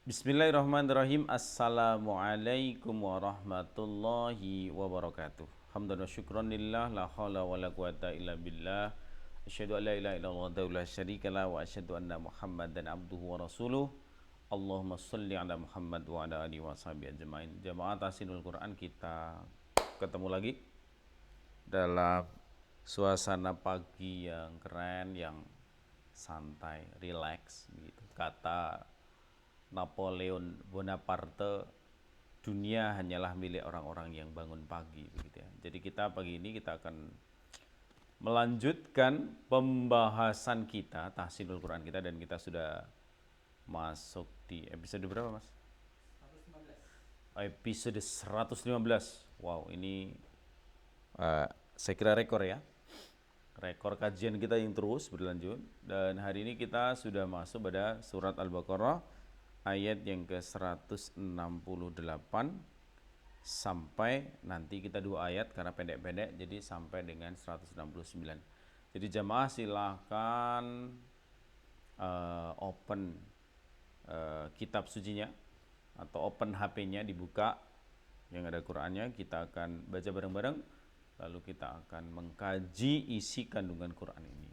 Bismillahirrahmanirrahim. Assalamualaikum warahmatullahi wabarakatuh. Hamdan wa syukran lillah, la haula wa la quwata illa billah. Asyhadu an la ilaha illallah wahdahu la syarikalah wa asyhadu anna Muhammadan abduhu wa rasuluh. Allahumma shalli ala Muhammad wa ala alihi wa sahbihi ajmain. Jamaah Tahsinul Quran, kita ketemu lagi dalam suasana pagi yang keren, yang santai, relax begitu. Kata Napoleon Bonaparte, dunia hanyalah milik orang-orang yang bangun pagi begitu ya. Jadi kita pagi ini kita akan melanjutkan pembahasan kita Tahsinul Quran kita, dan kita sudah masuk di episode berapa, Mas? 115. Episode 115. Wow, ini saya kira rekor ya. Rekor kajian kita yang terus berlanjut, dan hari ini kita sudah masuk pada surat Al-Baqarah ayat yang ke-168 sampai nanti kita 2 ayat karena pendek-pendek, jadi sampai dengan 169. Jadi jamaah silahkan open kitab sucinya atau open HP-nya, dibuka yang ada Qur'annya. Kita akan baca bareng-bareng, lalu kita akan mengkaji isi kandungan Qur'an ini.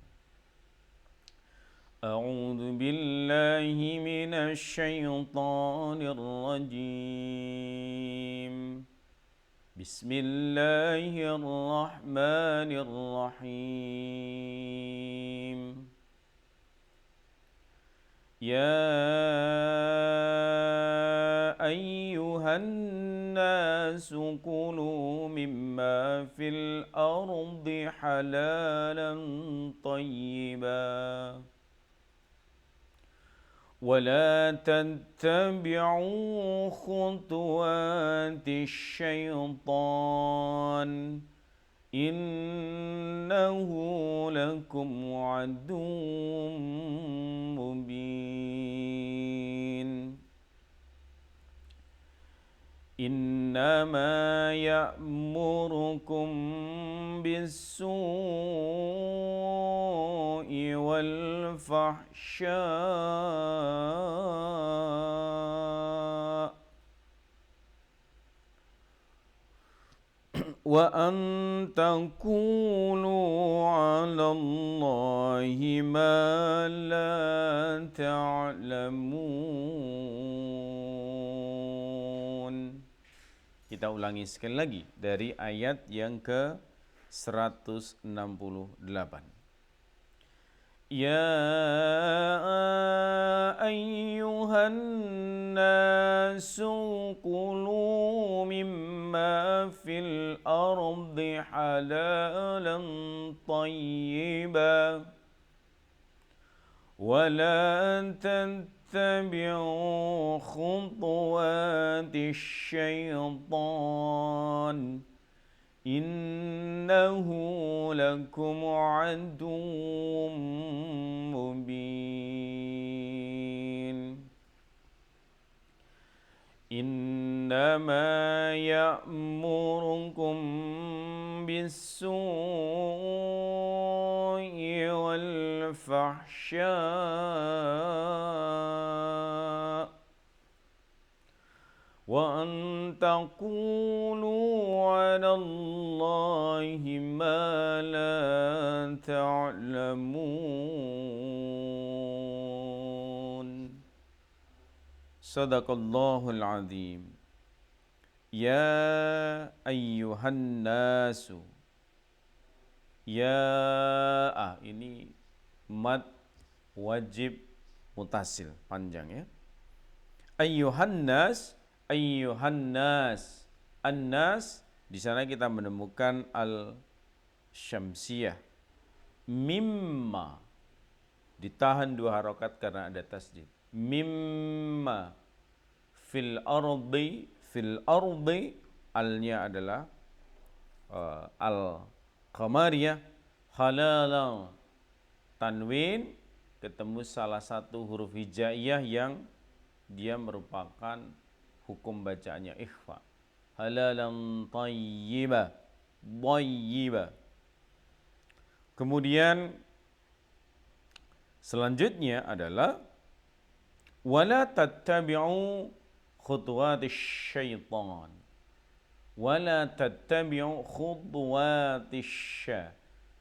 أعوذ بالله من الشيطان الرجيم بسم الله الرحمن الرحيم يا أيها الناس كلوا مما في الأرض حلالا طيبا ولا تتبعوا خطوات الشيطان إنه لكم عدو مبين إنما يأمركم بالسوء والفحشاء وأن تقولوا على الله ما لا تعلمون. Kita ulangi sekali lagi dari ayat yang ke-168. يا أيها الناس كلوا مما في الأرض حلالا طيبا ولا تتبعوا خطوات الشيطان إنه لكم عدو مبين إنما يأمركم بالسوء والفحشاء وأن تقولوا على الله ما لا تعلمون. Sadaqallahul azim. Ya ayyuhan nasu. Ini mad wajib mutasil panjang ya. Ayyuhan nas. Ayyuhannas, annas di sana kita menemukan al-syamsiyah, mimma ditahan 2 harokat karena ada tasdid. Mimma fil ardi, alnya adalah al-qamariyah, halalan tanwin, ketemu salah satu huruf hijaiyah yang dia merupakan hukum bacaannya ikhfa. Halalan tayyiba, tayyiba. Kemudian selanjutnya adalah Wala tattabi'u khutuwatis syaitan. Wala tattabi'u khutuwatis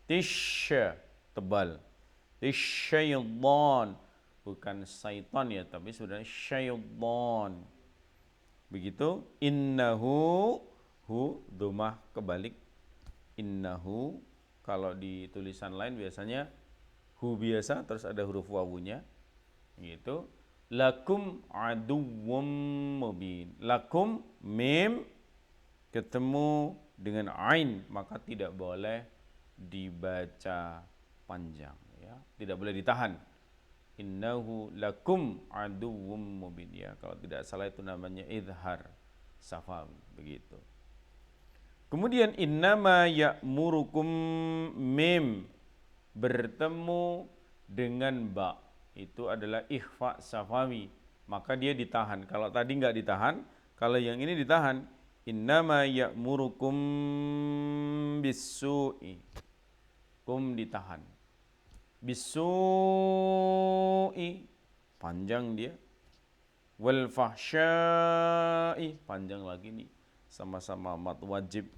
tisya tebal. Tisyaitan. Bukan syaitan ya, tapi sebenarnya syaitan. Begitu. Innahu dhammah kebalik. Innahu, kalau di tulisan lain biasanya hu biasa terus ada huruf wawunya. Gitu. Lakum aduwwum mubin. Lakum mim ketemu dengan ain, maka tidak boleh dibaca panjang ya, tidak boleh ditahan. Innahu lakum aduwwum mubin ya, kalau tidak salah itu namanya idhar safawi begitu. Kemudian innama ya'murukum mim bertemu dengan ba, itu adalah ikhfa safawi, maka dia ditahan. Kalau tadi enggak ditahan, kalau yang ini ditahan. Innama ya'murukum bisu'i, kum ditahan. Bisu'i panjang dia. Wal fahsya'i panjang lagi nih, sama-sama mad wajib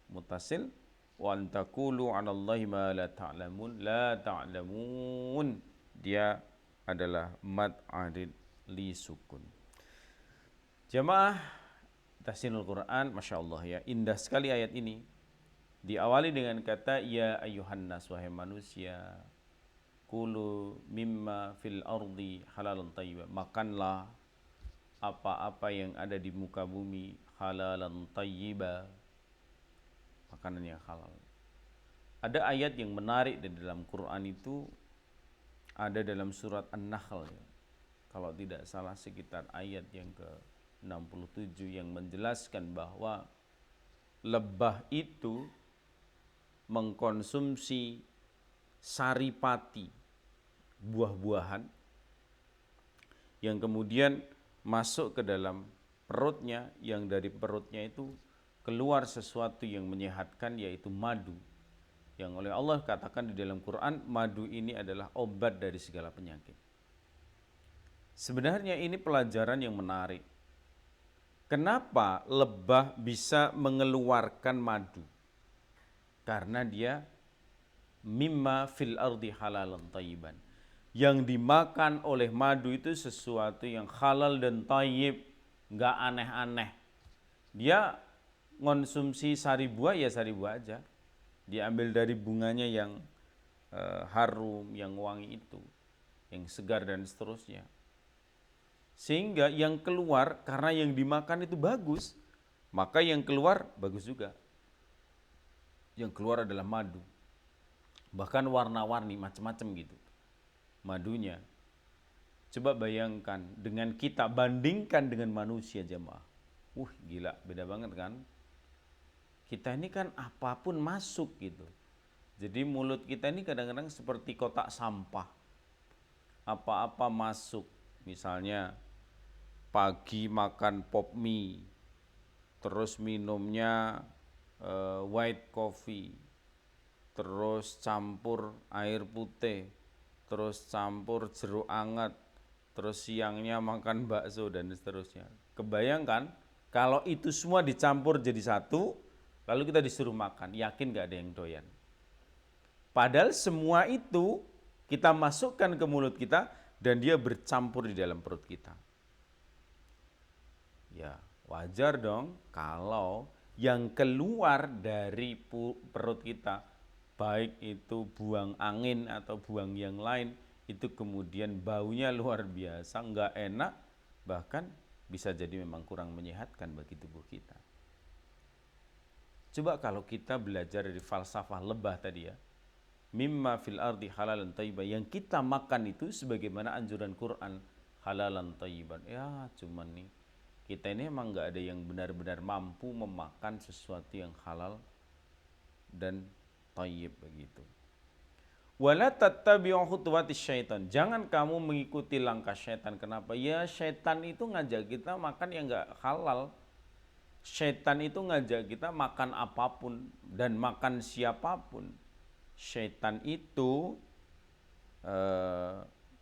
mutasil. Wa antakulu 'alallahi ma la ta'lamun. La ta'lamun dia adalah mad arid li sukun. Jamaah tahsinul Quran, Masya Allah ya, indah sekali ayat ini. Diawali dengan kata ya ayuhan nas, wahai manusia, kulu mimma fil ardi halalan thayyiban, makanlah apa-apa yang ada di muka bumi halalan thayyiban, makanan yang halal. Ada ayat yang menarik di dalam Quran itu, ada dalam surat An-Nahl ya. Kalau tidak salah sekitar ayat yang ke-67 yang menjelaskan bahwa lebah itu mengkonsumsi saripati, buah-buahan yang kemudian masuk ke dalam perutnya, yang dari perutnya itu keluar sesuatu yang menyehatkan, yaitu madu, yang oleh Allah katakan di dalam Quran, madu ini adalah obat dari segala penyakit. Sebenarnya ini pelajaran yang menarik. Kenapa lebah bisa mengeluarkan madu? Karena dia mimma fil ardi halalan thayyiban. Yang dimakan oleh madu itu sesuatu yang halal dan thayyib, enggak aneh-aneh. Dia konsumsi sari buah ya sari buah aja. Diambil dari bunganya yang harum, yang wangi itu, yang segar dan seterusnya. Sehingga yang keluar, karena yang dimakan itu bagus, maka yang keluar bagus juga. Yang keluar adalah madu. Bahkan warna-warni macam-macam gitu madunya. Coba bayangkan dengan kita, bandingkan dengan manusia jemaah. Gila, beda banget kan? Kita ini kan apapun masuk gitu. Jadi mulut kita ini kadang-kadang seperti kotak sampah. Apa-apa masuk. Misalnya pagi makan pop mie, terus minumnya white coffee, terus campur air putih, terus campur jeruk anget, terus siangnya makan bakso dan seterusnya. Kebayangkan kalau itu semua dicampur jadi satu, lalu kita disuruh makan, yakin gak ada yang doyan? Padahal semua itu kita masukkan ke mulut kita dan dia bercampur di dalam perut kita. Ya, wajar dong kalau yang keluar dari perut kita, baik itu buang angin atau buang yang lain, itu kemudian baunya luar biasa, enggak enak, bahkan bisa jadi memang kurang menyehatkan bagi tubuh kita. Coba kalau kita belajar dari falsafah lebah tadi ya, mimma fil ardi halalan thayyiban, yang kita makan itu sebagaimana anjuran Quran, halalan thayyiban. Ya cuman nih, kita ini emang enggak ada yang benar-benar mampu memakan sesuatu yang halal dan thayyib begitu. Wala tattabi'u khutuwatis syaitan. Jangan kamu mengikuti langkah syaitan. Kenapa? Ya syaitan itu ngajak kita makan yang enggak halal. Syaitan itu ngajak kita makan apapun dan makan siapapun. Syaitan itu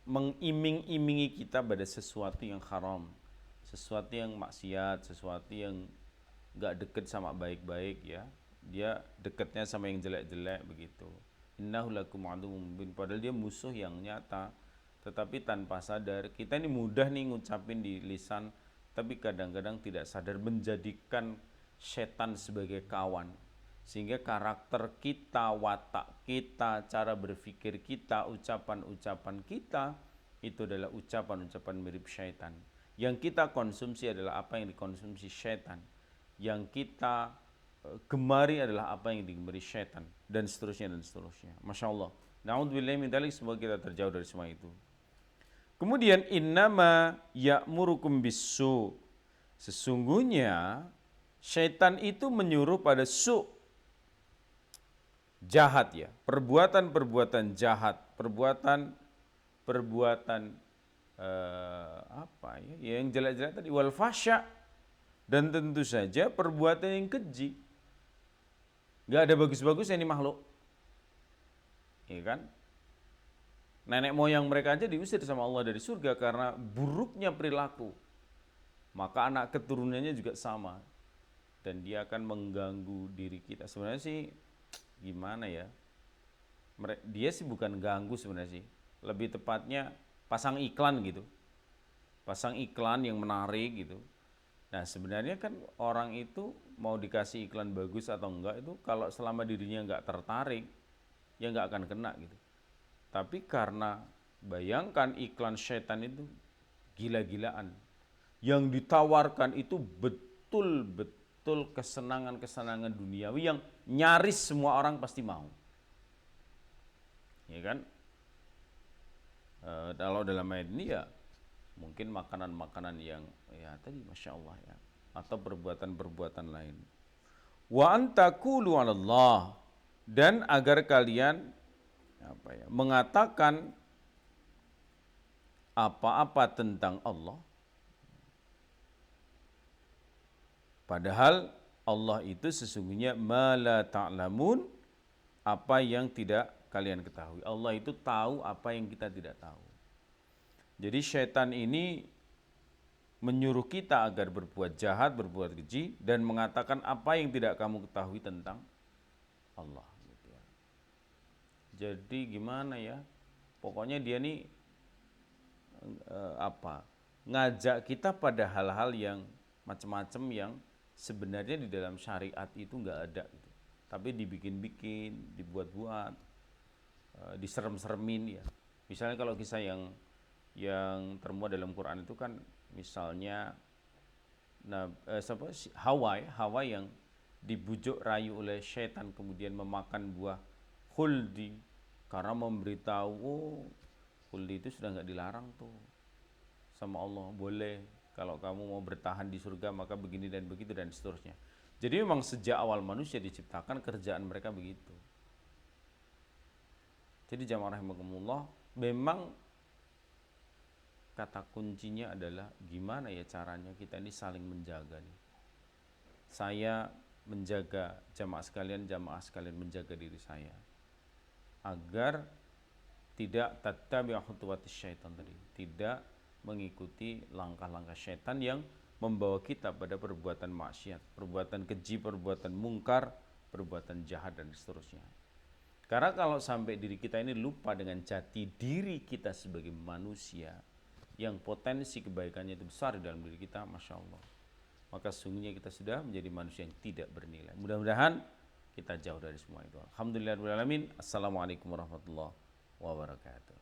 mengiming-imingi kita pada sesuatu yang haram, sesuatu yang maksiat, sesuatu yang nggak deket sama baik-baik ya, dia deketnya sama yang jelek-jelek begitu. Innahu lakum aduwwum mubin, padahal dia musuh yang nyata, tetapi tanpa sadar kita ini mudah nih ngucapin di lisan, tapi kadang-kadang tidak sadar menjadikan setan sebagai kawan, sehingga karakter kita, watak kita, cara berpikir kita, ucapan-ucapan kita itu adalah ucapan-ucapan mirip syaitan. Yang kita konsumsi adalah apa yang dikonsumsi syaitan. Yang kita gemari adalah apa yang digemari syaitan, dan seterusnya dan seterusnya. Masya Allah. Na'udzubillahi min dzalik, semoga kita terjauh dari semua itu. Kemudian innama ya'murukum bisu, sesungguhnya syaitan itu menyuruh pada jahat ya, perbuatan-perbuatan jahat, perbuatan apa ya, yang jelek-jelek tadi, wal fasya, dan tentu saja perbuatan yang keji. Nggak ada bagus-bagusnya ini makhluk, ya kan? Nenek moyang mereka aja diusir sama Allah dari surga karena buruknya perilaku. Maka anak keturunannya juga sama, dan dia akan mengganggu diri kita. Sebenarnya sih gimana ya? Dia sih bukan ganggu sebenarnya sih. Lebih tepatnya pasang iklan gitu. Pasang iklan yang menarik gitu. Nah sebenarnya kan orang itu mau dikasih iklan bagus atau enggak itu kalau selama dirinya enggak tertarik, ya enggak akan kena gitu. Tapi karena bayangkan iklan syaitan itu gila-gilaan. Yang ditawarkan itu betul-betul kesenangan-kesenangan duniawi yang nyaris semua orang pasti mau. Ya kan? Kalau dalam ayat ini ya mungkin makanan-makanan yang ya tadi Masya Allah ya, atau perbuatan-perbuatan lain. Wa antakulu 'alallah, dan agar kalian mengatakan apa-apa tentang Allah, padahal Allah itu sesungguhnya ma la ta'lamun, apa yang tidak kalian ketahui. Allah itu tahu apa yang kita tidak tahu. Jadi syaitan ini menyuruh kita agar berbuat jahat, berbuat keji, dan mengatakan apa yang tidak kamu ketahui tentang Allah. Gitu ya. Jadi gimana ya? Pokoknya dia nih ngajak kita pada hal-hal yang macam-macam yang sebenarnya di dalam syariat itu nggak ada. Gitu. Tapi dibikin-bikin, dibuat-buat, diserem-seremin ya. Misalnya kalau kisah yang termuat dalam Quran itu kan misalnya Hawa yang dibujuk rayu oleh syaitan kemudian memakan buah khuldi karena memberitahu khuldi itu sudah nggak dilarang tuh sama Allah, boleh kalau kamu mau bertahan di surga maka begini dan begitu dan seterusnya. Jadi memang sejak awal manusia diciptakan kerjaan mereka begitu. Jadi jamaah rahimakumullah, memang kata kuncinya adalah gimana ya caranya kita ini saling menjaga nih. Saya menjaga jamaah sekalian menjaga diri saya agar tidak tattabi'u khutuwatis syaitan tadi, tidak mengikuti langkah-langkah syaitan yang membawa kita pada perbuatan maksiat, perbuatan keji, perbuatan mungkar, perbuatan jahat dan seterusnya. Karena kalau sampai diri kita ini lupa dengan jati diri kita sebagai manusia yang potensi kebaikannya itu besar di dalam diri kita, Masya Allah, maka sesungguhnya kita sudah menjadi manusia yang tidak bernilai. Mudah-mudahan kita jauh dari semua itu. Alhamdulillahirrahmanirrahim. Assalamualaikum warahmatullahi wabarakatuh.